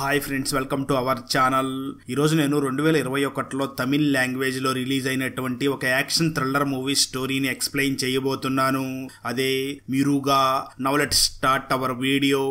Hi friends, welcome to our channel. ఈరోజు నేను 2021లో తమిళ్ లాంగ్వేజ్లో రిలీజ్ అయినటువంటి ఒక యాక్షన్ థ్రిల్లర్ మూవీ స్టోరీని ఎక్స్ప్లెయిన్ చేయబోతున్నాను. అదే Miruga. Now let's start our video.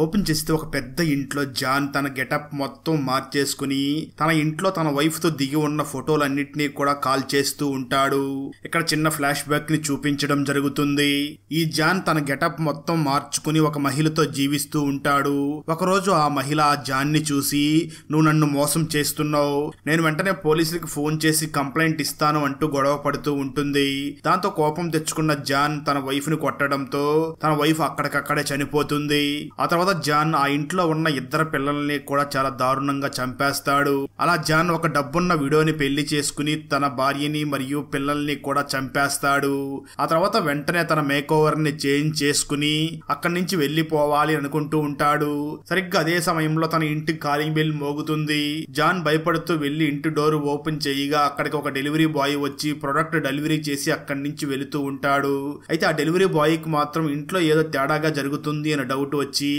Open చేస్తే ఒక పెద్ద ఇంట్లో జాన్ తన గెటప్ మొత్తం మార్చేసుకుని తన ఇంట్లో తన వైఫ్ తో దిగి ఉన్న ఫోటోలన్నింటినీ కూడా కాల్ చేస్తూ ఉంటాడు. ఇక్కడ చిన్న ఫ్లాష్ బ్యాక్ ని చూపించడం జరుగుతుంది. ఈ జాన్ తన గెటప్ మొత్తం మార్చుకుని ఒక మహిళతో జీవిస్తూ ఉంటాడు. ఒకరోజు ఆ మహిళ ఆ జాన్ ని చూసి, నువ్వు నన్ను మోసం చేస్తున్నావు, నేను వెంటనే పోలీసులకు ఫోన్ చేసి కంప్లైంట్ ఇస్తాను అంటూ గొడవ పడుతూ ఉంటుంది. దాంతో కోపం తెచ్చుకున్న జాన్ తన వైఫ్ ని కొట్టడంతో తన వైఫ్ అక్కడికక్కడే చనిపోతుంది. ఆ తర్వాత జాన్ ఆ ఇంట్లో ఉన్న ఇద్దరు పిల్లల్ని కూడా చాలా దారుణంగా చంపేస్తాడు. అలా జాన్ ఒక డబ్బున్న విడోని పెళ్లి చేసుకుని తన భార్యని మరియు పిల్లల్ని కూడా చంపేస్తాడు. ఆ తర్వాత వెంటనే తన మేకోవర్ ని చేంజ్ చేసుకుని అక్కడి నుంచి వెళ్లిపోవాలి అనుకుంటూ ఉంటాడు. సరిగ్గా అదే సమయంలో తన ఇంటి కాలింగ్ బెల్ మోగుతుంది. జాన్ భయపడుతూ వెళ్లి ఇంటి డోర్ ఓపెన్ చేయగా అక్కడికి ఒక డెలివరీ బాయ్ వచ్చి ప్రొడక్ట్ డెలివరీ చేసి అక్కడి నుంచి వెళుతూ ఉంటాడు. అయితే ఆ డెలివరీ బాయ్ కి మాత్రం ఇంట్లో ఏదో తేడాగా జరుగుతుంది అనే డౌట్ వచ్చి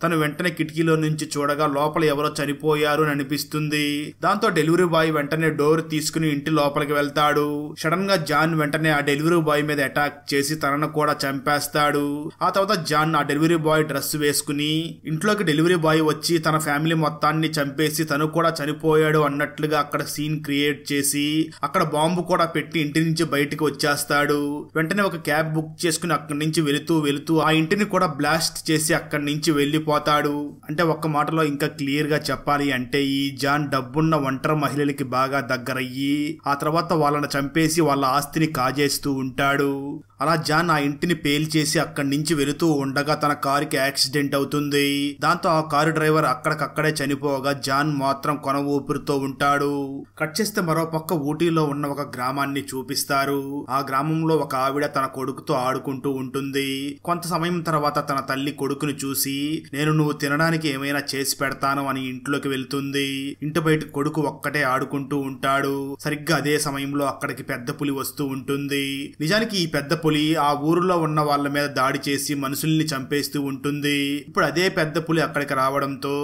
తను వెంటనే కిటికీలో నుంచి చూడగా లోపల ఎవరో చనిపోయారు అని అనిపిస్తుంది. దాంతో డెలివరీ బాయ్ వెంటనే డోర్ తీసుకుని ఇంటి లోపలికి వెళ్తాడు. సడన్ గా జాన్ వెంటనే ఆ డెలివరీ బాయ్ మీద అటాక్ చేసి తనను కూడా చంపేస్తాడు. ఆ తర్వాత జాన్ ఆ డెలివరీ బాయ్ డ్రెస్ వేసుకుని ఇంట్లోకి డెలివరీ బాయ్ వచ్చి తన ఫ్యామిలీ మొత్తాన్ని చంపేసి తను కూడా చనిపోయాడు అన్నట్లుగా అక్కడ సీన్ క్రియేట్ చేసి అక్కడ బాంబు కూడా పెట్టి ఇంటి నుంచి బయటికి వచ్చేస్తాడు. వెంటనే ఒక క్యాబ్ బుక్ చేసుకుని అక్కడి నుంచి వెళుతూ ఆ ఇంటిని కూడా బ్లాస్ట్ చేసి అక్కడి నుంచి వెళ్ళిపోతాడు. అంటే ఒక్క మాటలో ఇంకా క్లియర్ గా చెప్పాలి అంటే ఈ జాన్ డబ్బున్న ఒంటరి మహిళలకి బాగా దగ్గరయ్యి ఆ తర్వాత వాళ్ళని చంపేసి వాళ్ళ ఆస్తిని కాజేస్తూ ఉంటాడు. అలా జాన్ ఆ ఇంటిని పేల్చేసి అక్కడి నుంచి వెళుతూ ఉండగా తన కారుకి యాక్సిడెంట్ అవుతుంది. దాంతో ఆ కారు డ్రైవర్ అక్కడికక్కడే చనిపోగా జాన్ మాత్రం కొన ఊపిరితో ఉంటాడు. కట్ చేస్తే మరో పక్క ఊటీలో ఉన్న ఒక గ్రామాన్ని చూపిస్తారు. ఆ గ్రామంలో ఒక ఆవిడ తన కొడుకుతో ఆడుకుంటూ ఉంటుంది. కొంత సమయం తర్వాత తన తల్లి కొడుకుని చూసి, నేను నువ్వు తినడానికి ఏమైనా చేసి పెడతాను అని ఇంట్లోకి వెళ్తుంది. ఇంటి బయట కొడుకు ఒక్కటే ఆడుకుంటూ ఉంటాడు. సరిగ్గా అదే సమయంలో అక్కడికి పెద్ద పులి వస్తూ ఉంటుంది. నిజానికి ఈ పెద్ద పులి ఆ ఊరిలో ఉన్న వాళ్ళ మీద దాడి చేసి మనుషుల్ని చంపేస్తూ ఉంటుంది. ఇప్పుడు అదే పెద్ద పులి అక్కడికి రావడంతో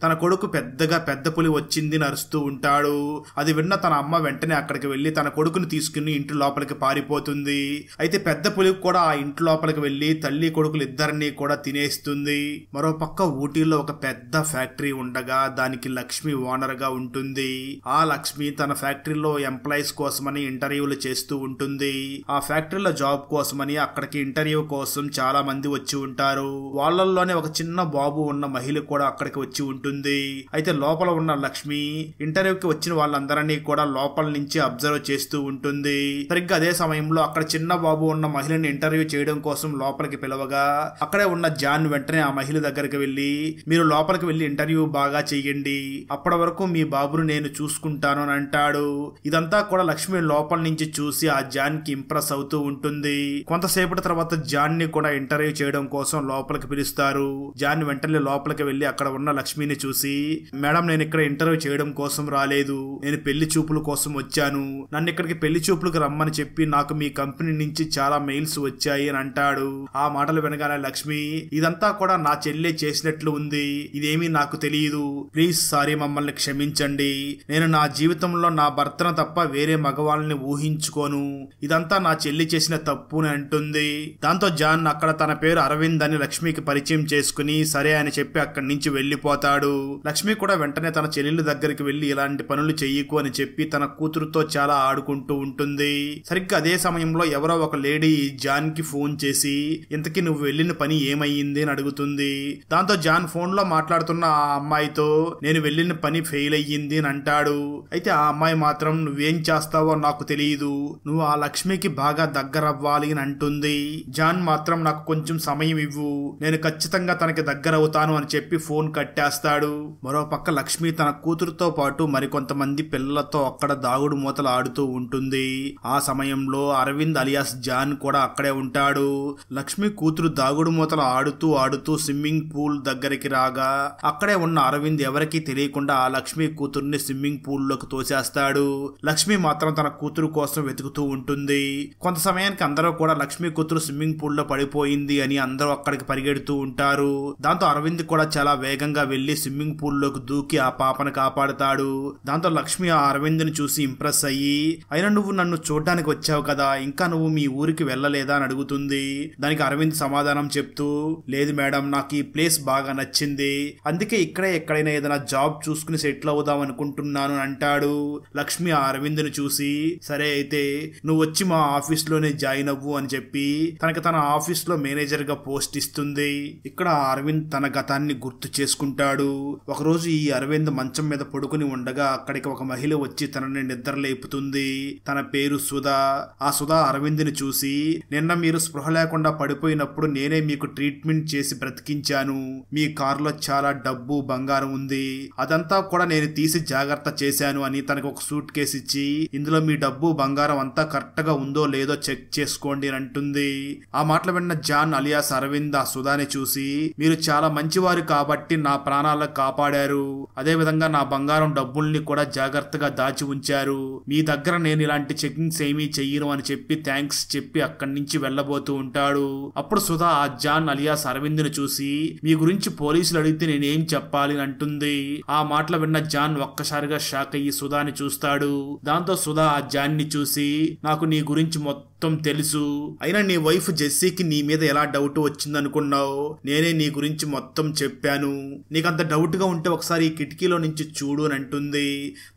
తన కొడుకు పెద్ద పులి వచ్చింది నరుస్తూ ఉంటాడు. అది విన్న తన అమ్మ వెంటనే అక్కడికి వెళ్లి తన కొడుకుని తీసుకుని ఇంటి లోపలికి పారిపోతుంది. అయితే పెద్ద పులి కూడా ఆ ఇంటి లోపలికి వెళ్లి తల్లి కొడుకులు ఇద్దరిని కూడా తినేస్తుంది. మరో పక్క ఊటీలో ఒక పెద్ద ఫ్యాక్టరీ ఉండగా దానికి లక్ష్మి ఓనర్ గా ఉంటుంది. ఆ లక్ష్మి తన ఫ్యాక్టరీలో ఎంప్లాయీస్ కోసమని ఇంటర్వ్యూలు చేస్తూ ఉంటుంది. ఆ ఫ్యాక్టరీలో జాబ్ కోసమని అక్కడికి ఇంటర్వ్యూ కోసం చాలా మంది వచ్చి ఉంటారు. వాళ్ళల్లోనే ఒక చిన్న బాబు ఉన్న మహిళ కూడా అక్కడికి వచ్చి ఉంటుంది. అయితే లోపల ఉన్న లక్ష్మి ఇంటర్వ్యూకి వచ్చిన వాళ్ళందరినీ కూడా లోపల నుంచి అబ్జర్వ్ చేస్తూ ఉంటుంది. సరిగ్గా అదే సమయంలో అక్కడ చిన్న బాబు ఉన్న మహిళని ఇంటర్వ్యూ చేయడం కోసం లోపలికి పిలవగా అక్కడే ఉన్న జాన్ వెంటనే ఆ మహిళ దగ్గరికి వెళ్లి, మీరు లోపలికి వెళ్లి ఇంటర్వ్యూ బాగా చెయ్యండి, అప్పటి వరకు మీ బాబును నేను చూసుకుంటాను అని అంటాడు. ఇదంతా కూడా లక్ష్మి లోపల నుంచి చూసి ఆ జాన్ కి ఇంప్రెస్ అవుతూ ఉంటుంది. కొంతసేపటి తర్వాత జాన్ ని కూడా ఇంటర్వ్యూ చేయడం కోసం లోపలికి పిలుస్తారు. జాన్ వెంటనే లోపలికి వెళ్లి అక్కడ ఉన్న లక్ష్మిని చూసి, మేడం నేను ఇక్కడ ఇంటర్వ్యూ చేయడం కోసం రాలేదు, నేను పెళ్లి చూపుల కోసం వచ్చాను, నన్ను ఇక్కడికి పెళ్లి చూపులకు రమ్మని చెప్పి నాకు మీ కంపెనీ నుంచి చాలా మెయిల్స్ వచ్చాయి అని అంటాడు. ఆ మాటలు వినగానే లక్ష్మి, ఇదంతా కూడా నా చెల్లె చేసినట్లు ఉంది, ఇదేమీ నాకు తెలియదు, ప్లీజ్ సారీ, మమ్మల్ని క్షమించండి, నేను నా జీవితంలో నా భర్తను తప్ప వేరే మగవాళ్ళని ఊహించుకోను, ఇదంతా నా చెల్లి చేసిన తప్పు అని అంటుంది. దాంతో జాన్ అక్కడ తన పేరు అరవింద్ అని లక్ష్మికి పరిచయం చేసుకుని సరే అని చెప్పి అక్కడి నుంచి వెళ్లిపోతాడు. లక్ష్మి కూడా వెంటనే తన చెల్లెళ్ళ దగ్గరికి వెళ్లి ఇలాంటి పనులు చెయ్యకు అని చెప్పి తన కూతురుతో చాలా ఆడుకుంటూ ఉంటుంది. సరిగ్గా అదే సమయంలో ఎవరో ఒక లేడీ జాన్ కి ఫోన్ చేసి, ఇంతకీ నువ్వు వెళ్లిన పని ఏమయ్యింది అని అడుగుతుంది. దాంతో జాన్ ఫోన్ లో మాట్లాడుతున్న ఆ అమ్మాయితో, నేను వెళ్లిన పని ఫెయిల్ అయ్యింది అని అంటాడు. అయితే ఆ అమ్మాయి మాత్రం, నువ్వేం చేస్తావో నాకు తెలియదు, నువ్వు ఆ లక్ష్మికి బాగా దగ్గరవ్వాలి కావాలి అని అంటుంది. జాన్ మాత్రం నాకు కొంచెం సమయం ఇవ్వు, నేను ఖచ్చితంగా తనకి దగ్గర అవుతాను అని చెప్పి ఫోన్ కట్టేస్తాడు. మరోపక్క లక్ష్మి తన కూతురుతో పాటు మరికొంతమంది పిల్లలతో అక్కడ దాగుడు మూతలు ఆడుతూ ఉంటుంది. ఆ సమయంలో అరవింద్ అలియాస్ జాన్ కూడా అక్కడే ఉంటాడు. లక్ష్మి కూతురు దాగుడు మూతలు ఆడుతూ స్విమ్మింగ్ పూల్ దగ్గరికి రాగా అక్కడే ఉన్న అరవింద్ ఎవరికీ తెలియకుండా ఆ లక్ష్మి కూతుర్ని స్విమ్మింగ్ పూల్ లోకి తోసేస్తాడు. లక్ష్మి మాత్రం తన కూతురు కోసం వెతుకుతూ ఉంటుంది. కొంత సమయానికి అందరూ కూడా లక్ష్మి కూతురు స్విమ్మింగ్ పూల్ లో పడిపోయింది అని అందరూ అక్కడికి పరిగెడుతూ ఉంటారు. దాంతో అరవింద్ కూడా చాలా వేగంగా వెళ్లి స్విమ్మింగ్ పూల్ లోకి దూకి ఆ పాపను కాపాడుతాడు. దాంతో లక్ష్మి ఆ అరవింద్ ని చూసి ఇంప్రెస్ అయ్యి, అయినా నువ్వు నన్ను చూడడానికి వచ్చావు కదా, ఇంకా నువ్వు మీ ఊరికి వెళ్ళలేదా అని అడుగుతుంది. దానికి అరవింద్ సమాధానం చెప్తూ, లేదు మేడం, నాకు ఈ ప్లేస్ బాగా నచ్చింది, అందుకే ఇక్కడే ఎక్కడైనా ఏదైనా జాబ్ చూసుకుని సెటిల్ అవుదాం అనుకుంటున్నాను అని అంటాడు. లక్ష్మి ఆ అరవింద్ ని చూసి, సరే అయితే నువ్వు వచ్చి మా ఆఫీస్ లోనే జాయిన్ అవ్వు అని చెప్పి తనకి తన ఆఫీస్ లో మేనేజర్ గా పోస్ట్ ఇస్తుంది. ఇక్కడ అరవింద్ తన గతాన్ని గుర్తు చేసుకుంటాడు. ఒకరోజు ఈ అరవింద్ మంచం మీద పడుకుని ఉండగా అక్కడికి ఒక మహిళ వచ్చి తనని నిద్ర లేపుతుంది. తన పేరు సుధా. ఆ సుధా అరవింద్ ని చూసి, నిన్న మీరు స్పృహ లేకుండా పడిపోయినప్పుడు నేనే మీకు ట్రీట్మెంట్ చేసి బ్రతికించాను, మీ కారులో చాలా డబ్బు బంగారం ఉంది, అదంతా కూడా నేను తీసి జాగ్రత్త చేశాను అని తనకు ఒక సూట్ కేసు ఇచ్చి, ఇందులో మీ డబ్బు బంగారం అంతా కరెక్ట్ గా ఉందో లేదో చెక్ చేసుకోండి అని అంటుంది. ఆ మాటలు విన్న జాన్ అలియాస్ అరవింద్ ఆ సుధాని చూసి, మీరు చాలా మంచివారు కాబట్టి నా ప్రాణాలను కాపాడారు, అదే విధంగా నా బంగారం డబ్బుల్ని కూడా జాగ్రత్తగా దాచి ఉంచారు, మీ దగ్గర నేను ఇలాంటి చెకింగ్స్ ఏమీ చెయ్యను అని చెప్పి థ్యాంక్స్ చెప్పి అక్కడి నుంచి వెళ్ళబోతూ ఉంటాడు. అప్పుడు సుధా ఆ జాన్ అలియాస్ అరవింద్ ను చూసి, మీ గురించి పోలీసులు అడిగితే నేనేం చెప్పాలి అని అంటుంది. ఆ మాటలు విన్న జాన్ ఒక్కసారిగా షాక్ అయ్యి సుధాని చూస్తాడు. దాంతో సుధా ఆ జాన్ ని చూసి, నాకు నీ గురించి మొత్తం తెలుసు, అయినా నీ వైఫ్ జెస్సీకి నీ మీద ఎలా డౌట్ వచ్చింది అనుకున్నావు, నేనే నీ గురించి మొత్తం చెప్పాను, నీకంత డౌట్ గా ఉంటే ఒకసారి ఈ కిటికీలో నుంచి చూడు అని అంటుంది.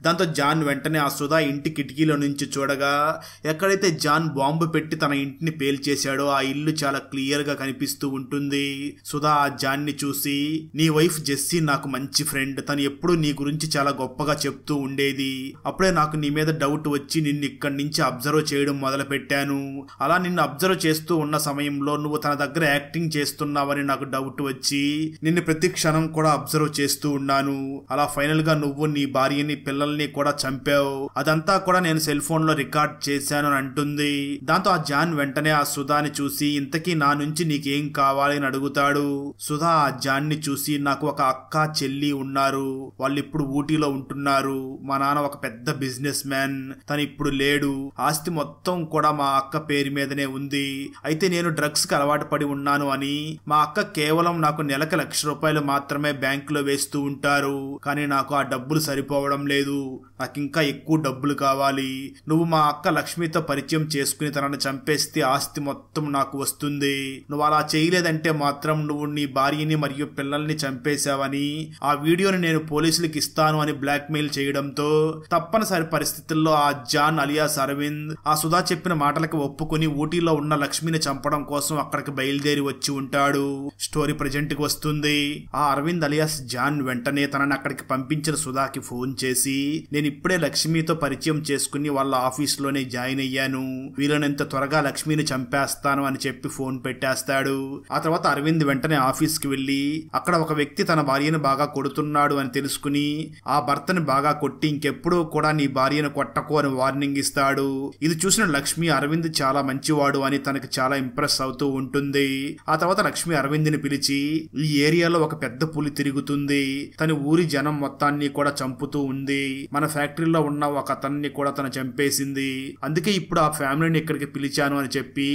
దాంతో జాన్ వెంటనే ఆ సుధా ఇంటి కిటికీలో నుంచి చూడగా ఎక్కడైతే జాన్ బాంబు పెట్టి తన ఇంటిని పేల్చేశాడో ఆ ఇల్లు చాలా క్లియర్ గా కనిపిస్తూ ఉంటుంది. సుధా ఆ జాన్ ని చూసి, నీ వైఫ్ జెస్సీ నాకు మంచి ఫ్రెండ్, తను ఎప్పుడు నీ గురించి చాలా గొప్పగా చెప్తూ ఉండేది, అప్పుడే నాకు నీ మీద డౌట్ వచ్చి నిన్ను ఇక్కడి నుంచి అబ్జర్వ్ చేయడం మొదలు పెట్టాను, అలా నిన్ను అబ్జర్వ్ చేస్తూ ఉన్న సమయంలో నువ్వు తన దగ్గర యాక్టింగ్ చేస్తున్నావని నాకు డౌట్ వచ్చి నిన్ను ప్రతి క్షణం కూడా అబ్జర్వ్ చేస్తూ ఉన్నాను, అలా ఫైనల్ గా నువ్వు నీ భార్యని పిల్లల్ని కూడా చంపావు, అదంతా కూడా నేను సెల్ ఫోన్ లో రికార్డ్ చేశాను అని అంటుంది. దాంతో ఆ జాన్ వెంటనే ఆ సుధాని చూసి, ఇంతకీ నా నుంచి నీకేం కావాలి అని అడుగుతాడు. సుధా ఆ జాన్ ని చూసి, నాకు ఒక అక్క చెల్లి ఉన్నారు, వాళ్ళు ఇప్పుడు ఊటీలో ఉంటున్నారు, మా నాన్న ఒక పెద్ద బిజినెస్ మ్యాన్, తను ఇప్పుడు లేడు, ఆస్తి మొత్తం కూడా మా అక్క పేరు మీదనే ఉంది, అయితే నేను డ్రగ్స్ కి అలవాటు పడి ఉన్నాను అని మా అక్క కేవలం నాకు నెలకు ₹1,00,000 మాత్రమే బ్యాంకులో వేస్తూ ఉంటారు, కానీ నాకు ఆ డబ్బులు సరిపోవడం లేదు, నాకు ఇంకా ఎక్కువ డబ్బులు కావాలి, నువ్వు మా అక్క లక్ష్మితో పరిచయం చేసుకుని తనని చంపేస్తే ఆస్తి మొత్తం నాకు వస్తుంది, నువ్వు అలా చేయలేదంటే మాత్రం నువ్వు నీ భార్యని మరియు పిల్లల్ని చంపేశావని ఆ వీడియోని నేను పోలీసులకు ఇస్తాను అని బ్లాక్ మెయిల్ చేయడంతో తప్పనిసరి పరిస్థితుల్లో ఆ జాన్ అలియాస్ అరవింద్ ఆ సుధా చెప్పిన మాటలకు ఒప్పుకుని ఊటీలో ఉన్న లక్ష్మిని చంపడం కోసం అక్కడికి బయలుదేరి వచ్చి ఉంటాడు. స్టోరీ ప్రెజెంట్ కి వస్తుంది. ఆ అరవింద్ అలియాస్ జాన్ వెంటనే తనని అక్కడికి పంపించిన సుధాకి ఫోన్ చేసి, నేను ఇప్పుడే లక్ష్మితో పరిచయం చేసుకుని వాళ్ళ ఆఫీస్ లోనే జాయిన్ అయ్యాను, వీలైనంత త్వరగా లక్ష్మిని చంపేస్తాను అని చెప్పి ఫోన్ పెట్టేస్తాడు. ఆ తర్వాత అరవింద్ వెంటనే ఆఫీస్ కి వెళ్లి అక్కడ ఒక వ్యక్తి తన భార్యను బాగా కొడుతున్నాడు అని తెలుసుకుని ఆ భర్తని బాగా కొట్టి ఇంకెప్పుడూ కూడా నీ భార్యను కొట్టకు అని వార్నింగ్ ఇస్తాడు. ఇది చూసిన లక్ష్మి అరవింద్ చాలా మంచివాడు అని తనకి చాలా ఇంప్రెస్ అవుతూ ఉంటుంది. ఆ తర్వాత లక్ష్మి అరవింద్ ని పిలిచి, ఈ ఏరియాలో ఒక పెద్ద పులి తిరుగుతుంది, తన ఊరి జనం మొత్తాన్ని కూడా చంపుతూ ఉంది, మన ఫ్యాక్టరీలో ఉన్న ఒక అతన్ని కూడా తను చంపేసింది, అందుకే ఇప్పుడు ఆ ఫ్యామిలీని ఇక్కడికి పిలిచాను అని చెప్పి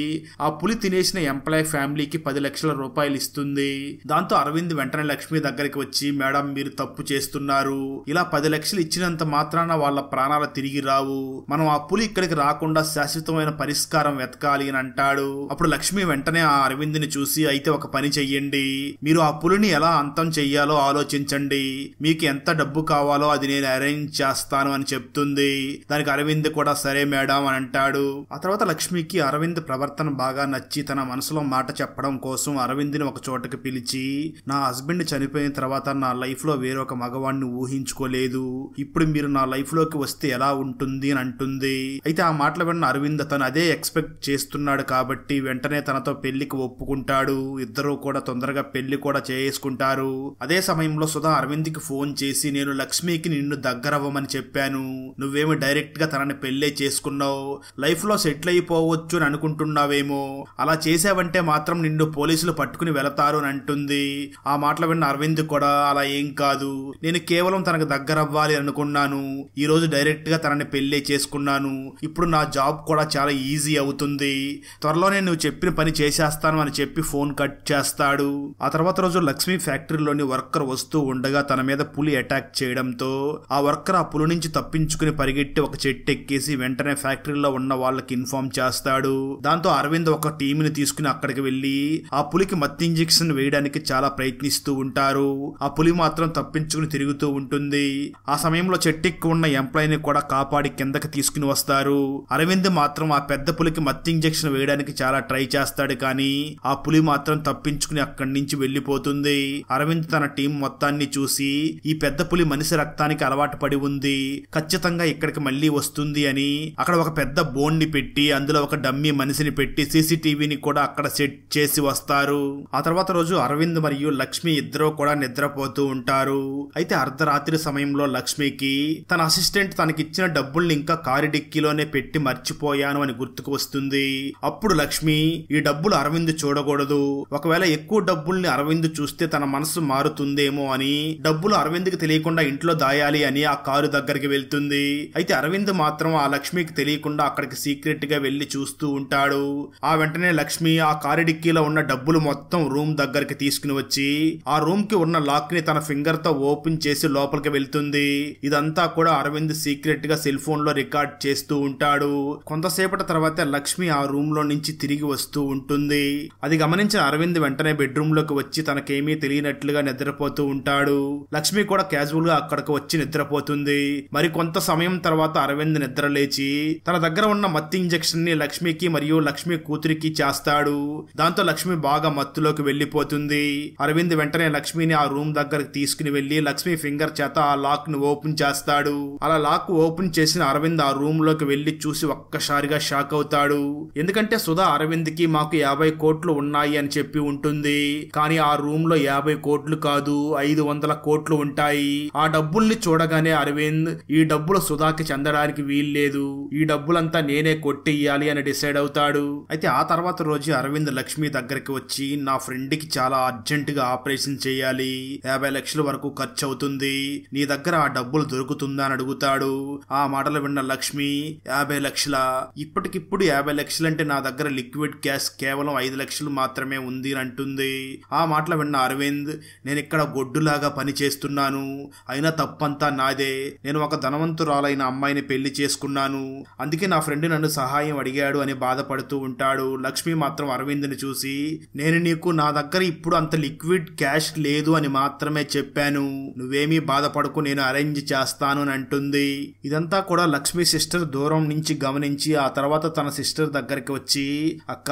ఆ పులి తినేసిన ఎంప్లాయ్ ఫ్యామిలీకి ₹10,00,000 ఇస్తుంది. దాంతో అరవింద్ వెంటనే లక్ష్మి దగ్గరికి వచ్చి, మేడం మీరు తప్పు చేస్తున్నారు, ఇలా 10 లక్షలు ఇచ్చినంత మాత్రాన వాళ్ళ ప్రాణాలు తిరిగి రావు, మనం ఆ పులి ఇక్కడికి రాకుండా శాశ్వతమైన పరిష్కారం వెతకాలి అని అంటాడు. అప్పుడు లక్ష్మి వెంటనే ఆ అరవింద్ ని చూసి, అయితే ఒక పని చెయ్యండి, మీరు ఆ పులిని ఎలా అంతం చెయ్యాలో ఆలోచించండి, మీకు ఎంత డబ్బు కావాలో అది నేను అరేంజ్ చేస్తాను అని చెప్తుంది. దానికి అరవింద్ కూడా సరే మేడం అని అంటాడు. ఆ తర్వాత లక్ష్మికి అరవింద్ ప్రవర్తన బాగా నచ్చి తన మనసులో మాట చెప్పడం కోసం అరవింద్ ని ఒక చోటకి పిలిచి, నా హస్బెండ్ చనిపోయిన తర్వాత నా లైఫ్ లో వేరొక మగవాడిని ఊహించుకోలేదు, ఇప్పుడు మీరు నా లైఫ్ లోకి వస్తే ఎలా ఉంటుంది అని అంటుంది. అయితే ఆ మాటలు విన్న అరవింద్ తను అదే అదే ఎక్స్పెక్ట్ చేస్తున్నాడు కాబట్టి వెంటనే తనతో పెళ్లికి ఒప్పుకుంటాడు. ఇద్దరూ కూడా తొందరగా పెళ్లి కూడా చేసుకుంటారు. అదే సమయంలో సుధా అరవింద్కి ఫోన్ చేసి నేను లక్ష్మికి నిన్ను దగ్గరవ్వమని చెప్పాను, నువ్వేమో డైరెక్ట్ గా తనని పెళ్లే చేసుకున్నావు, లైఫ్ లో సెటిల్ అయిపోవచ్చు అని అనుకుంటున్నావేమో, అలా చేసావంటే మాత్రం నిన్ను పోలీసులు పట్టుకుని వెళతారు అని అంటుంది. ఆ మాటలు విన్న అరవింద్ కూడా అలా ఏం కాదు, నేను కేవలం తనకు దగ్గరవ్వాలి అనుకున్నాను, ఈ రోజు డైరెక్ట్ గా తనని పెళ్లే చేసుకున్నాను, ఇప్పుడు నా జాబ్ కూడా చాలా ఈజీ అవుతుంది, త్వరలోనే నువ్వు చెప్పిన పని చేసేస్తాను అని చెప్పి ఫోన్ కట్ చేస్తాడు. ఆ తర్వాత రోజు లక్ష్మి ఫ్యాక్టరీలోని వర్కర్ వస్తూ ఉండగా తన మీద పులి అటాక్ చేయడంతో ఆ వర్కర్ ఆ పులి నుంచి తప్పించుకుని పరిగెట్టి ఒక చెట్టు ఎక్కేసి వెంటనే ఫ్యాక్టరీలో ఉన్న వాళ్ళకి ఇన్ఫార్మ్ చేస్తాడు. దాంతో అరవింద్ ఒక టీంని తీసుకుని అక్కడికి వెళ్లి ఆ పులికి మత్తు ఇంజెక్షన్ వేయడానికి చాలా ప్రయత్నిస్తూ ఉంటారు. ఆ పులి మాత్రం తప్పించుకుని తిరుగుతూ ఉంటుంది. ఆ సమయంలో చెట్టెక్కి ఉన్న ఎంప్లాయీని కూడా కాపాడి కిందకి తీసుకుని వస్తారు. అరవింద్ మాత్రం ఆ పెద్ద పులికి మత్తు ఇంజెక్షన్ వేయడానికి చాలా ట్రై చేస్తాడు, కానీ ఆ పులి మాత్రం తప్పించుకుని అక్కడి నుంచి వెళ్లిపోతుంది. అరవింద్ తన టీం మొత్తాన్ని చూసి ఈ పెద్ద పులి మనిషి రక్తానికి అలవాటు పడి ఉంది, ఖచ్చితంగా ఇక్కడికి మళ్లీ వస్తుంది అని అక్కడ ఒక పెద్ద బోన్ ని పెట్టి అందులో ఒక డమ్మీ మనిషిని పెట్టి సీసీటీవీని కూడా అక్కడ సెట్ చేసి వస్తారు. ఆ తర్వాత రోజు అరవింద్ మరియు లక్ష్మి ఇద్దరు కూడా నిద్రపోతూ ఉంటారు. అయితే అర్ధరాత్రి సమయంలో లక్ష్మికి తన అసిస్టెంట్ తనకిచ్చిన డబ్బుల్ని ఇంకా కారు డిక్కీలోనే పెట్టి మర్చిపోయాను అని గుర్తుకు వస్తుంది. అప్పుడు లక్ష్మి ఈ డబ్బులు అరవింద్ చూడకూడదు, ఒకవేళ ఎక్కువ డబ్బుల్ని అరవింద్ చూస్తే తన మనసు మారుతుందేమో అని డబ్బులు అరవింద్ కి తెలియకుండా ఇంట్లో దాయాలి అని ఆ కారు దగ్గరికి వెళ్తుంది. అయితే అరవింద్ మాత్రం ఆ లక్ష్మికి తెలియకుండా అక్కడికి సీక్రెట్ గా వెళ్లి చూస్తూ ఉంటాడు. ఆ వెంటనే లక్ష్మి ఆ కారు డిక్కీలో ఉన్న డబ్బులు మొత్తం రూమ్ దగ్గరికి తీసుకుని వచ్చి ఆ రూమ్ కి ఉన్న లాక్ ని తన ఫింగర్ తో ఓపెన్ చేసి లోపలికి వెళ్తుంది. ఇదంతా కూడా అరవింద్ సీక్రెట్ గా సెల్ ఫోన్ లో రికార్డ్ చేస్తూ ఉంటాడు. కొంతసేపటి తర్వాత లక్ష్మి ఆ రూమ్ లో నుంచి తిరిగి వస్తూ ఉంటుంది. అది గమనించిన అరవింద్ వెంటనే బెడ్రూమ్ లోకి వచ్చి తనకేమీ తెలియనట్లుగా నిద్రపోతూ ఉంటాడు. లక్ష్మి కూడా క్యాజువల్ గా అక్కడికి వచ్చి నిద్రపోతుంది. మరి కొంత సమయం తర్వాత అరవింద్ నిద్ర లేచి తన దగ్గర ఉన్న మత్తు ఇంజెక్షన్ ని లక్ష్మికి మరియు లక్ష్మి కూతురికి చేస్తాడు. దాంతో లక్ష్మి బాగా మత్తులోకి వెళ్లిపోతుంది. అరవింద్ వెంటనే లక్ష్మిని ఆ రూమ్ దగ్గరకు తీసుకుని వెళ్లి లక్ష్మి ఫింగర్ చేత ఆ లాక్ ను ఓపెన్ చేస్తాడు. అలా లాక్ ఓపెన్ చేసిన అరవింద్ ఆ రూమ్ లోకి వెళ్లి చూసి ఒక్కసారిగా షాక్ అవుతాడు. ఎందుకంటే సుధా అరవింద్ కి మాకు 50 కోట్లు ఉన్నాయి అని చెప్పి ఉంటుంది, కానీ ఆ రూమ్ లో 50 కోట్లు కాదు 500 కోట్లు ఉంటాయి. ఆ డబ్బుల్ని చూడగానే అరవింద్ ఈ డబ్బులు సుధాకి చెందడానికి వీల్లేదు, ఈ డబ్బులంతా నేనే కొట్టేయాలి అని డిసైడ్ అవుతాడు. అయితే ఆ తర్వాత రోజు అరవింద్ లక్ష్మి దగ్గరికి వచ్చి నా ఫ్రెండ్ కి చాలా అర్జెంట్ గా ఆపరేషన్ చేయాలి, 50 లక్షల వరకు ఖర్చు అవుతుంది, నీ దగ్గర ఆ డబ్బులు దొరుకుతుందా అని అడుగుతాడు. ఆ మాటలు విన్న లక్ష్మి 50 లక్షల, ఇప్పటికిప్పుడు 50 లక్షలంటే నా దగ్గర లిక్విడ్ క్యాష్ కేవలం 5 లక్షలు మాత్రమే ఉంది అని అంటుంది. ఆ మాటలు విన్న అరవింద్ నేను ఇక్కడ గొడ్డులాగా పని చేస్తున్నాను, అయినా తప్పంతా నాదే, నేను ఒక ధనవంతురాలైన అమ్మాయిని పెళ్లి చేసుకున్నాను, అందుకే నా ఫ్రెండ్ నన్ను సహాయం అడిగాడు అని బాధపడుతూ ఉంటాడు. లక్ష్మి మాత్రం అరవింద్ ని చూసి నేను నీకు నా దగ్గర ఇప్పుడు అంత లిక్విడ్ క్యాష్ లేదు అని మాత్రమే చెప్పాను, నువ్వేమీ బాధపడకు, నేను అరేంజ్ చేస్తాను అని అంటుంది. ఇదంతా కూడా లక్ష్మి సిస్టర్ దూరం నుంచి గమనించి ఆ తర్వాత తన సిస్టర్ దగ్గరికి వచ్చి అక్క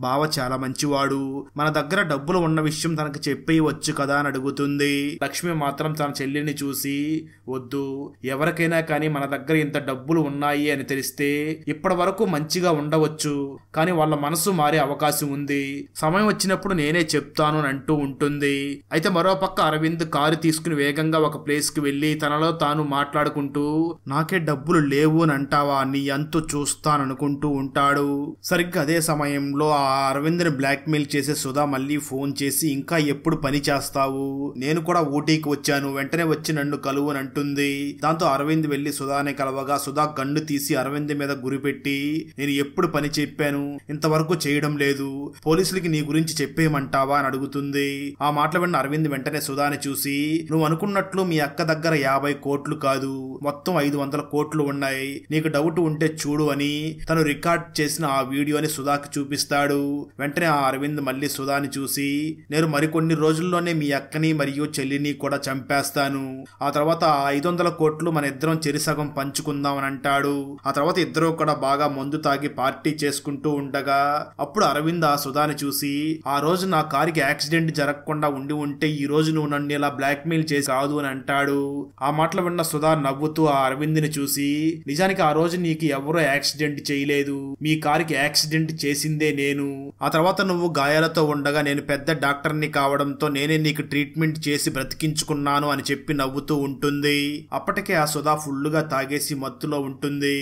బావ చాలా మంచివాడు, మన దగ్గర డబ్బులు ఉన్న విషయం తనకు చెప్పేయవచ్చు కదా అని అడుగుతుంది. లక్ష్మి మాత్రం తన చెల్లిని చూసి వద్దు, ఎవరికైనా కానీ మన దగ్గర ఇంత డబ్బులు ఉన్నాయి అని తెలిస్తే ఇప్పటి వరకు మంచిగా ఉండవచ్చు, కానీ వాళ్ళ మనసు మారే అవకాశం ఉంది, సమయం వచ్చినప్పుడు నేనే చెప్తాను అని అంటూ ఉంటుంది. అయితే మరోపక్క అరవింద్ కారు తీసుకుని వేగంగా ఒక ప్లేస్ కి వెళ్లి తనలో తాను మాట్లాడుకుంటూ నాకే డబ్బులు లేవు అని అంటావా, నీ అంతు చూస్తాననుకుంటూ ఉంటాడు. సరిగ్గా అదే సమయంలో ఆ అరవింద్ ని బ్లాక్ మెయిల్ చేసే సుధా మళ్ళీ ఫోన్ చేసి ఇంకా ఎప్పుడు పని చేస్తావు, నేను కూడా ఊటీకి వచ్చాను, వెంటనే వచ్చి నన్ను కలువు అని అంటుంది. దాంతో అరవింద్ వెళ్లి సుధాని కలవగా సుధా గన్ను తీసి అరవింద్ మీద గురిపెట్టి నేను ఎప్పుడు పని చెప్పాను, ఇంతవరకు చేయడం లేదు, పోలీసులకి నీ గురించి చెప్పేయమంటావా అని అడుగుతుంది. ఆ మాటలు విన్న అరవింద్ వెంటనే సుధాని చూసి నువ్వు అనుకున్నట్లు మీ అక్క దగ్గర 50 కోట్లు కాదు మొత్తం 500 కోట్లు ఉన్నాయి, నీకు డౌట్ ఉంటే చూడు అని తను రికార్డ్ చేసిన ఆ వీడియోని సుధాకి చూపిస్తాడు. వెంటనే ఆ అరవింద్ మళ్ళీ సుధాని చూసి నేను మరికొన్ని రోజుల్లోనే మీ అక్కని మరియు చెల్లిని కూడా చంపేస్తాను, ఆ తర్వాత 500 కోట్లు మన ఇద్దరం చెరిసగం పంచుకుందాం అని అంటాడు. ఆ తర్వాత ఇద్దరు కూడా బాగా మందు తాగి పార్టీ చేసుకుంటూ ఉండగా అప్పుడు అరవింద్ ఆ సుధాని చూసి ఆ రోజు నా కారుకి యాక్సిడెంట్ జరగకుండా ఉంటే ఈ రోజు నువ్వు నన్ను ఇలా బ్లాక్ మెయిల్ చేసి కాదు అని అంటాడు. ఆ మాటలు విన్న సుధా నవ్వుతూ ఆ అరవింద్ ని చూసి నిజానికి ఆ రోజు నీకు ఎవరో యాక్సిడెంట్ చేయలేదు, చేయలేదు, మీ కారుకి యాక్సిడెంట్ చేసిందే నేను. ఆ తర్వాత నువ్వు గాయాలతో ఉండగా నేను పెద్ద డాక్టర్ని కావడంతో నేనే నీకు ట్రీట్మెంట్ చేసి బ్రతికించుకున్నాను అని చెప్పి నవ్వుతూ ఉంటుంది. అప్పటికే ఆ సుధా ఫుల్లుగా తాగేసి మత్తులో ఉంటుంది.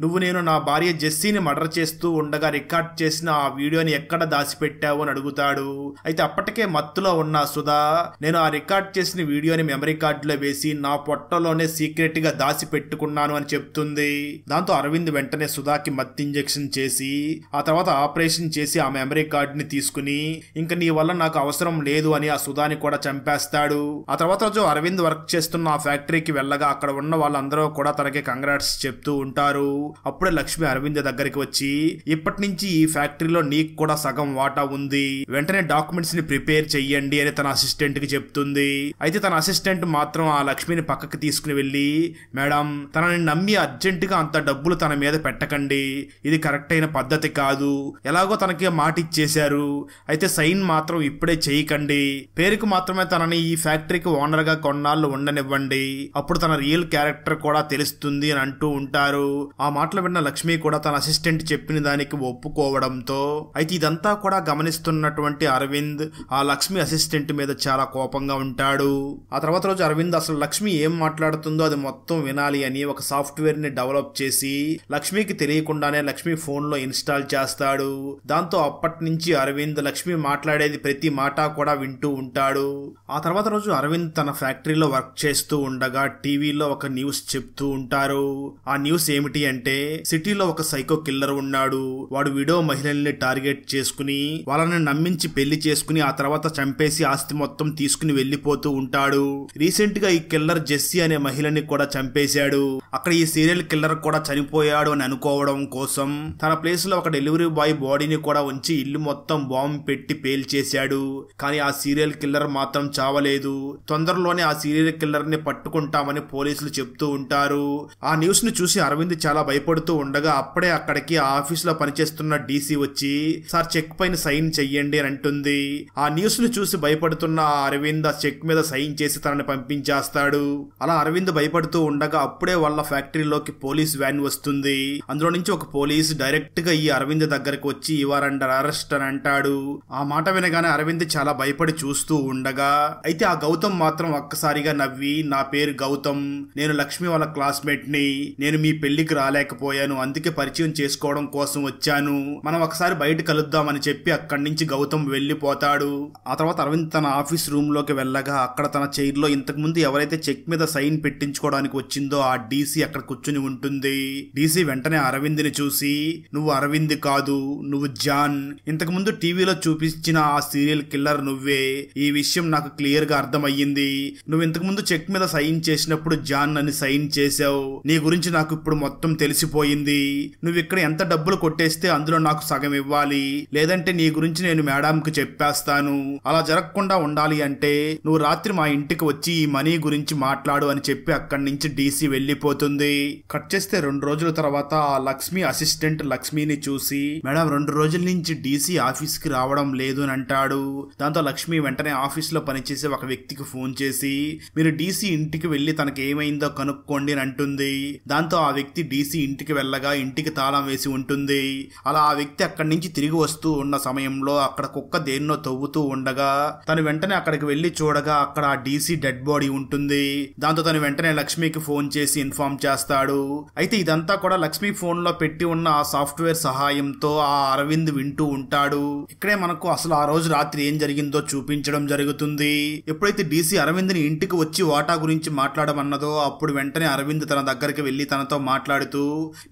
నువ్వు నేను నా భార్య జెస్సీని మర్డర్ చేస్తూ ఉండగా రికార్డ్ చేసిన ఆ వీడియోని ఎక్కడ దాచిపెట్టావు అని అడుగుతాడు. అయితే అప్పటికే మత్తులో ఉన్న సుధా నేను ఆ రికార్డ్ చేసిన వీడియోని మెమరీ కార్డులో వేసి నా పొట్టలోనే సీక్రెట్ గా దాచి పెట్టుకున్నాను అని చెప్తుంది. దాంతో అరవింద్ వెంటనే సుధాకి మత్తు ఇంజెక్షన్ చేసి ఆ తర్వాత ఆపరేషన్ చేసి ఆ మెమరీ కార్డ్ ని తీసుకుని ఇంకా నీ వల్ల నాకు అవసరం లేదు అని ఆ సుధాని కూడా చంపేస్తాడు. ఆ తర్వాత రోజు అరవింద్ వర్క్ చేస్తున్న ఆ ఫ్యాక్టరీకి వెళ్ళగా అక్కడ ఉన్న వాళ్ళందరూ కూడా తనకి కంగ్రాట్స్ చెప్తూ ఉంటారు. అప్పుడే లక్ష్మి అరవింద్ దగ్గరికి వచ్చి ఇప్పటి నుంచి ఈ ఫ్యాక్టరీలో నీకు కూడా సగం వాటా ఉంది, వెంటనే డాక్యుమెంట్స్ ని ప్రిపేర్ చెయ్యండి అని తన అసిస్టెంట్ కి చెప్తుంది. అయితే తన అసిస్టెంట్ మాత్రం ఆ లక్ష్మిని పక్కకి తీసుకుని వెళ్ళి, మేడం తనని నమ్మి అర్జెంట్ గా అంత డబ్బులు తన మీద పెట్టకండి, ఇది కరెక్ట్ అయిన పద్ధతి కాదు, ఎలాగో తనకి మాట ఇచ్చేశారు, అయితే సైన్ మాత్రం ఇప్పుడే చేయకండి, పేరుకు మాత్రమే తనని ఈ ఫ్యాక్టరీకి ఓనర్ గా కొన్నాళ్ళు ఉండనివ్వండి, అప్పుడు తన రియల్ క్యారెక్టర్ కూడా తెలుస్తుంది అని అంటూ ఉంటారు. ఆ మాటలు విన్న లక్ష్మి కూడా తన అసిస్టెంట్ చెప్పిన దానికి ఒప్పుకోవడంతో అయితే ఇదంతా కూడా గమనిస్తున్నటువంటి అరవింద్ ఆ లక్ష్మి అసిస్టెంట్ మీద చాలా కోపంగా ఉంటాడు. ఆ తర్వాత రోజు అరవింద్ అసలు లక్ష్మి ఏం మాట్లాడుతుందో అది మొత్తం వినాలి అని ఒక సాఫ్ట్వేర్ ని డెవలప్ చేసి లక్ష్మికి తెలియకుండానే లక్ష్మి ఫోన్ లో ఇన్స్టాల్ చేస్తాడు. దాంతో అప్పటి నుంచి అరవింద్ లక్ష్మి మాట్లాడేది ప్రతి మాట కూడా వింటూ ఉంటాడు. ఆ తర్వాత రోజు అరవింద్ తన ఫ్యాక్టరీలో వర్క్ చేస్తూ ఉండగా టీవీలో ఒక న్యూస్ చెప్తూ ఉంటారు. ఆ న్యూస్ ఏమిటి అంటే సిటీలో ఒక సైకో కిల్లర్ ఉన్నాడు, వాడు విడో మహిళల్ని టార్గెట్ చేసుకుని వాళ్ళని నమ్మించి పెళ్లి చేసుకుని ఆ తర్వాత చంపేసి ఆస్తి మొత్తం తీసుకుని వెళ్లిపోతూ ఉంటాడు. రీసెంట్ గా ఈ కిల్లర్ జెస్సీ అనే మహిళని కూడా చంపేశాడు. అక్కడ ఈ సీరియల్ కిల్లర్ కూడా చనిపోయాడు అని అనుకోవడం కోసం తన ప్లేస్ లో ఒక డెలివరీ బాయ్ బాడీని కూడా ఉంచి ఇల్లు మొత్తం బాంబు పెట్టి పేల్చేశాడు. కానీ ఆ సీరియల్ కిల్లర్ మాత్రం చావలేదు. తొందరలోనే ఆ సీరియల్ కిల్లర్ ని పట్టుకుంటామని పోలీసులు చెప్తూ ఉంటారు. ఆ న్యూస్ ని చూసి అరవింద్ చాలా భయపడుతూ ఉండగా అప్పుడే అక్కడికి ఆ ఆఫీస్ లో పనిచేస్తున్న డీసీ వచ్చి సార్ చెక్ పైన సైన్ చెయ్యండి అని అంటుంది. ఆ న్యూస్ ను చూసి భయపడుతున్న ఆ అరవింద్ ఆ చెక్ మీద సైన్ చేసి తనని పంపించేస్తాడు. అలా అరవింద్ భయపడుతూ ఉండగా అప్పుడే వాళ్ళ ఫ్యాక్టరీలోకి పోలీస్ వ్యాన్ వస్తుంది. అందులో నుంచి ఒక పోలీస్ డైరెక్ట్ గా ఈ అరవింద్ దగ్గరకు వచ్చి యువర్ అండర్ అరెస్ట్ అని అంటాడు. ఆ మాట వినగానే అరవింద్ చాలా భయపడి చూస్తూ ఉండగా అయితే ఆ గౌతమ్ మాత్రం ఒక్కసారిగా నవ్వి నా పేరు గౌతమ్, నేను లక్ష్మి వాళ్ళ క్లాస్మేట్ ని, నేను మీ పెళ్లికి రాలేకపోయాను, అందుకే పరిచయం చేసుకోవడం కోసం వచ్చాను, మనం ఒకసారి బయట కలుద్దామని చెప్పి అక్కడి నుంచి గౌతమ్ వెళ్లిపోతాడు. ఆ తర్వాత అరవింద్ తన ఆఫీస్ రూమ్ లోకి వెళ్ళగా అక్కడ తన చైర్ లో ఇంతకు ముందు ఎవరైతే చెక్ మీద సైన్ పెట్టించుకోవడానికి వచ్చిందో ఆ డీసీ అక్కడ కూర్చుని ఉంటుంది. డీసీ వెంటనే అరవింద్ ని చూసి నువ్వు అరవింద్ కాదు, నువ్వు జాన్, ఇంతకు ముందు టీవీలో చూపించిన ఆ సీరియల్ కిల్లర్ నువ్వే, ఈ విషయం నాకు క్లియర్ గా అర్థమయ్యింది, నువ్వు ఇంతకు ముందు చెక్ మీద సైన్ చేసినప్పుడు జాన్ అని సైన్ చేసావు, నీ గురించి నాకు ఇప్పుడు మొత్తం తెలిసిపోయింది, నువ్వు ఇక్కడ ఎంత డబ్బులు కొట్టేస్తే అందులో నాకు సగం ఇవ్వాలి, లేదంటే నీ గురించి నేను మేడంకి చెప్పేస్తాను, అలా జరగకుండా ఉండాలి అంటే నువ్వు రాత్రి మా ఇంటికి వచ్చి ఈ మనీ గురించి మాట్లాడు అని చెప్పి అక్కడి నుంచి డీసీ వెళ్లిపోతుంది. కట్ చేస్తే 2 రోజుల తర్వాత ఆ లక్ష్మి అసిస్టెంట్ లక్ష్మిని చూసి మేడం 2 రోజుల నుంచి డీసీ ఆఫీస్ కి రావడం లేదు అని అంటాడు. దాంతో లక్ష్మి వెంటనే ఆఫీస్ లో పనిచేసే ఒక వ్యక్తికి ఫోన్ చేసి మీరు డీసీ ఇంటికి వెళ్లి తనకి ఏమైందో కనుక్కోండి అని అంటుంది. దాంతో ఆ వ్యక్తి డీసీ ఇంటికి వెళ్ళగా ఇంటికి తాళం వేసి ఉంటుంది. అలా ఆ వ్యక్తి అక్కడి నుంచి తిరిగి వస్తూ ఉన్న సమయంలో అక్కడ కుక్క దేన్నో తవ్వుతూ ఉండగా తను వెంటనే అక్కడికి వెళ్లి చూడగా అక్కడ ఆ డీసీ డెడ్ బాడీ ఉంటుంది. దాంతో తను వెంటనే లక్ష్మికి ఫోన్ చేసి ఇన్ఫార్మ్ చేస్తాడు. అయితే ఇదంతా కూడా లక్ష్మి ఫోన్ లో పెట్టి ఉన్న ఆ సాఫ్ట్వేర్ సహాయంతో ఆ అరవింద్ వింటూ ఉంటాడు. ఇక్కడే మనకు అసలు ఆ రోజు రాత్రి ఏం జరిగిందో చూపించడం జరుగుతుంది. ఎప్పుడైతే డీసీ అరవింద్ ని ఇంటికి వచ్చి వాటా గురించి మాట్లాడమన్నదో అప్పుడు వెంటనే అరవింద్ తన దగ్గరికి వెళ్లి తనతో మాట్లాడుతూ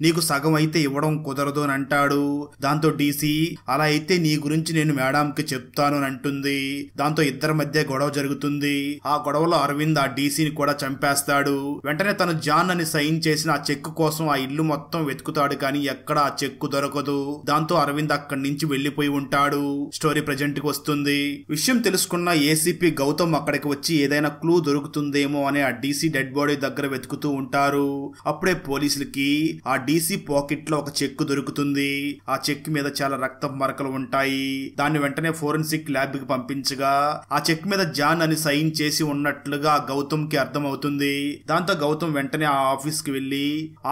నీకు సగం అయితే ఇవ్వడం కుదరదు అని అంటాడు. దాంతో డీసీ అలా అయితే నీ గురించి నేను మేడంకి చెప్తాను అని అంటుంది. దాంతో ఇద్దరి మధ్య గొడవ జరుగుతుంది. ఆ గొడవలో అరవింద్ ఆ డీసీని కూడా చంపేస్తాడు. వెంటనే తను జాన్ అని సైన్ చేసిన ఆ చెక్ కోసం ఆ ఇల్లు మొత్తం వెతుకుతాడు కానీ ఎక్కడ ఆ చెక్కు దొరకదు. దాంతో అరవింద్ అక్కడి నుంచి వెళ్లిపోయి ఉంటాడు. స్టోరీ ప్రెజెంట్ కి వస్తుంది. విషయం తెలుసుకున్న ఏసీపీ గౌతమ్ అక్కడికి వచ్చి ఏదైనా క్లూ దొరుకుతుందేమో అనే ఆ డీసీ డెడ్ బాడీ దగ్గర వెతుకుతూ ఉంటారు. అప్పుడే పోలీసులకి ఆ డీసీ పాకెట్ లో ఒక చెక్ దొరుకుతుంది. ఆ చెక్ మీద చాలా రక్తం మరకలు ఉంటాయి. దాన్ని వెంటనే ఫోరెన్సిక్ ల్యాబ్ కి పంపించగా ఆ చెక్ మీద జాన్ అని సైన్ చేసి ఉన్నట్లుగా గౌతమ్ కి అర్థం అవుతుంది. దాంతో గౌతమ్ వెంటనే ఆ ఆఫీస్ కి వెళ్లి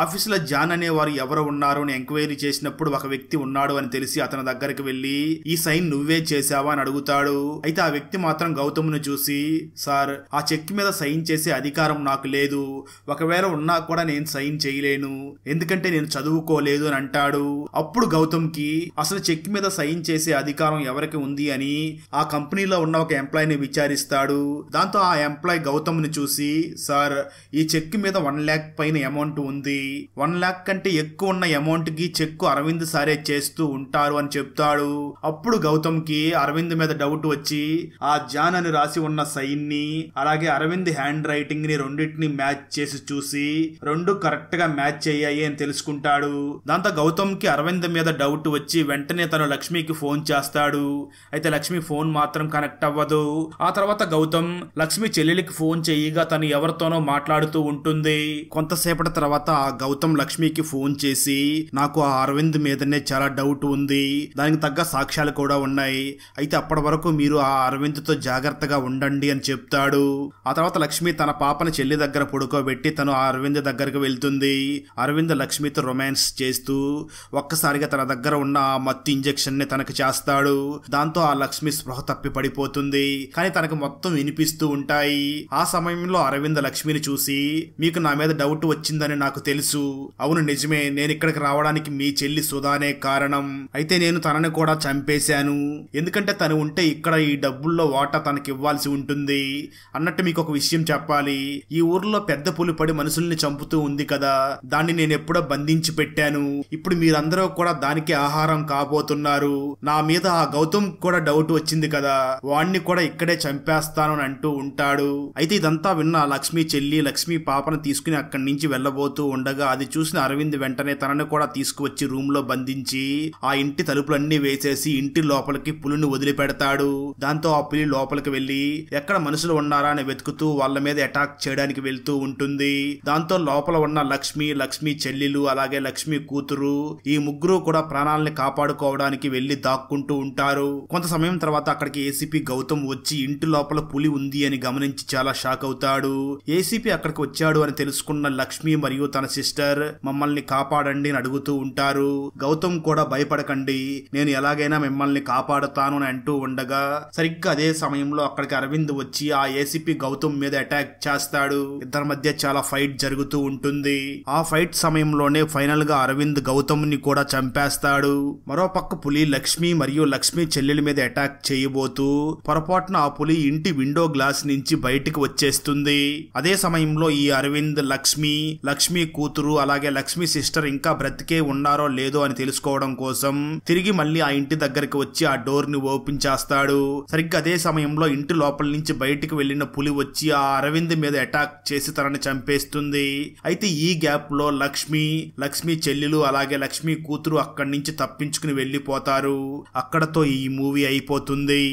ఆఫీస్ లో జాన్ అనే వారు ఎవరు ఉన్నారు అని ఎంక్వైరీ చేసినప్పుడు ఒక వ్యక్తి ఉన్నాడు అని తెలిసి అతని దగ్గరికి వెళ్లి ఈ సైన్ నువ్వే చేసావా అని అడుగుతాడు. అయితే ఆ వ్యక్తి మాత్రం గౌతమ్ ను చూసి, సార్ ఆ చెక్ మీద సైన్ చేసే అధికారం నాకు లేదు, ఒకవేళ ఉన్నా కూడా నేను సైన్ చేయలేను, ఎందుకంటే నేను చదువుకోలేదు అని అంటాడు. అప్పుడు గౌతమ్ కి అసలు చెక్ మీద సైన్ చేసే అధికారం ఎవరికి ఉంది అని ఆ కంపెనీలో ఉన్న ఒక ఎంప్లాయీని విచారిస్తాడు. దాంతో ఆ ఎంప్లాయీ గౌతమ్ ని చూసి, సార్ ఈ చెక్ మీద 1 lakh పైన అమౌంట్ ఉంది, 1 lakh కంటే ఎక్కువ ఉన్న అమౌంట్ కి చెక్ అరవింద్ సారే చేస్తూ ఉంటారు అని చెప్తాడు. అప్పుడు గౌతమ్ కి అరవింద్ మీద డౌట్ వచ్చి ఆ జాన్ అని రాసి ఉన్న సైన్ ని అలాగే అరవింద్ హ్యాండ్ రైటింగ్ ని రెండింటిని మ్యాచ్ చేసి చూసి రెండు కరెక్ట్ గా మ్యాచ్ అయ్యాయి అని తెలుసుకుంటాడు. దాంతో గౌతమ్ కి అరవింద్ మీద డౌట్ వచ్చి వెంటనే తను లక్ష్మికి ఫోన్ చేస్తాడు. అయితే లక్ష్మి ఫోన్ మాత్రం కనెక్ట్ అవ్వదు. ఆ తర్వాత గౌతమ్ లక్ష్మి చెల్లెలికి ఫోన్ చేయగా తను ఎవరితోనో మాట్లాడుతూ ఉంటుంది. కొంతసేపటి తర్వాత ఆ గౌతమ్ లక్ష్మికి ఫోన్ చేసి నాకు ఆ అరవింద్ మీదనే చాలా డౌట్ ఉంది, దానికి తగ్గ సాక్ష్యాలు కూడా ఉన్నాయి, అయితే అప్పటి వరకు మీరు ఆ అరవింద్ తో జాగ్రత్తగా ఉండండి అని చెప్తాడు. ఆ తర్వాత లక్ష్మి తన పాపని చెల్లి దగ్గర పడుకోబెట్టి తను ఆ అరవింద్ దగ్గరకు వెళ్తుంది. అరవింద్ లక్ష్మితో రొమాన్స్ చేస్తూ ఒక్కసారిగా తన దగ్గర ఉన్న ఆ మత్తు ఇంజెక్షన్ ని తనకు చేస్తాడు. దాంతో ఆ లక్ష్మి స్పృహ తప్పి పడిపోతుంది. కానీ తనకు మొత్తం వినిపిస్తూ ఉంటాయి. ఆ సమయంలో అరవింద్ లక్ష్మిని చూసి, మీకు నా మీద డౌట్ వచ్చిందని నాకు తెలుసు, అవును నిజమే, నేను ఇక్కడికి రావడానికి మీ చెల్లి సుధానే కారణం, అయితే నేను తనని కూడా చంపేశాను, ఎందుకంటే తను ఉంటే ఇక్కడ ఈ డబ్బుల్లో వాటా తనకి ఇవ్వాల్సి ఉంటుంది. అన్నట్టు మీకు ఒక విషయం చెప్పాలి, ఈ ఊర్లో పెద్ద పులి పడి మనుషుల్ని చంపుతూ ఉంది కదా, దాన్ని నేను ఎప్పుడో బంధించి పెట్టాను, ఇప్పుడు మీరందరూ కూడా దానికి ఆహారం కాబోతున్నారు, నా మీద ఆ గౌతమ్ కూడా డౌట్ వచ్చింది కదా, వాణ్ణి కూడా ఇక్కడే చంపేస్తాను అని అంటూ ఉంటాడు. అయితే ఇదంతా విన్న లక్ష్మి చెల్లి లక్ష్మి పాపను తీసుకుని అక్కడి నుంచి వెళ్ళబోతూ ఉండగా అది చూసిన అరవింద్ వెంటనే తనను కూడా తీసుకువచ్చి రూమ్ లో బంధించి ఆ ఇంటి తలుపులన్నీ వేసేసి ఇంటి లోపలికి పులిని వదిలిపెడతాడు. దాంతో ఆ పులి లోపలికి వెళ్లి ఎక్కడ మనుషులు ఉన్నారా అని వెతుకుతూ వాళ్ళ మీద అటాక్ చేయడానికి వెళ్తూ ఉంటుంది. దాంతో లోపల ఉన్న లక్ష్మి చెల్లెలు అలాగే లక్ష్మి కూతురు ఈ ముగ్గురు కూడా ప్రాణాలని కాపాడుకోవడానికి వెళ్లి దాక్కుంటూ ఉంటారు. కొంత సమయం తర్వాత అక్కడికి ఏసీపీ గౌతమ్ వచ్చి ఇంటి లోపల పులి ఉంది అని గమనించి చాలా షాక్ అవుతాడు. ఏసీపీ అక్కడికి వచ్చాడు అని తెలుసుకున్న లక్ష్మి మరియు తన సిస్టర్ మమ్మల్ని కాపాడండి అని అడుగుతూ ఉంటారు. గౌతమ్ కూడా భయపడకండి, నేను ఎలాగైనా మిమ్మల్ని కాపాడుతాను అని అంటూ ఉండగా సరిగ్గా అదే సమయంలో అక్కడికి అరవింద్ వచ్చి ఆ ఏసీపీ గౌతమ్ మీద అటాక్ చేస్తాడు. ఇద్దరి మధ్య చాలా ఫైట్ జరుగుతూ ఉంటుంది. ఆ ఫైట్ సమయంలోనే ఫైనల్ గా అరవింద్ గౌతమ్ ని కూడా చంపేస్తాడు. మరోపక్క పులి లక్ష్మి మరియు లక్ష్మి చెల్లెలి మీద అటాక్ చేయబోతూ పొరపాటున ఆ పులి ఇంటి విండో గ్లాస్ నుంచి బయటికి వచ్చేస్తుంది. అదే సమయంలో ఈ అరవింద్ లక్ష్మి కూతురు అలాగే లక్ష్మి సిస్టర్ ఇంకా బ్రతికే ఉన్నారో లేదో అని తెలుసుకోవడం కోసం తిరిగి మళ్ళీ ఆ ఇంటి దగ్గరికి వచ్చి ఆ డోర్ ని ఓపెన్ చేస్తాడు. సరిగ్గా అదే సమయంలో ఇంటి లోపల నుంచి బయటికి వెళ్లిన పులి వచ్చి ఆ అరవింద్ మీద అటాక్ చేసి తనని చంపేస్తుంది. అయితే ఈ గ్యాప్ లో లక్ష్మి చెల్లెలు అలాగే లక్ష్మి కూతురు అక్కడి నుంచి తప్పించుకుని వెళ్లిపోతారు. అక్కడతో ఈ మూవీ అయిపోతుంది.